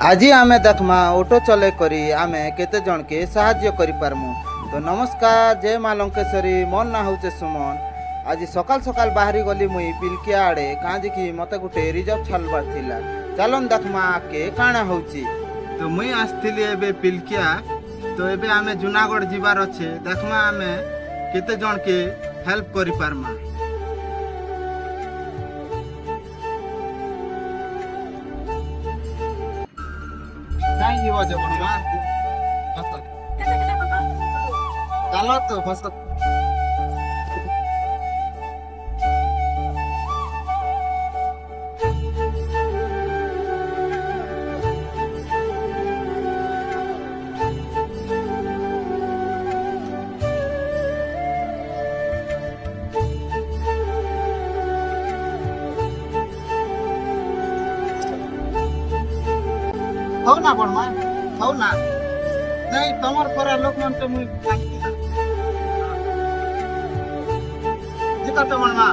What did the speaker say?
आज आमे देखमा ऑटो चले करी आमे केते जन के साहाय्य करि पारमु। तो नमस्कार, जय माँ लंकेश्वरी। मोर ना होचे सुमन। आज सकाल सकाल बाहरी गली मुई पिलकिया आड़े काजी कि मते गुटे रिजर्व छालबार थिला। चलन देखमा के काना होची। तो मुई आस्थिली एबे पिलकिया। तो एबे आमे जूनागढ़ जिबार अच्छे, देखमा आमे केते जन के हेल्प करि पारमा। काय जीवा जबन मार चलो तो बस हो ना पण मा हो ना नहीं तमर परा लोक मन तो मुई जिका तो मन मा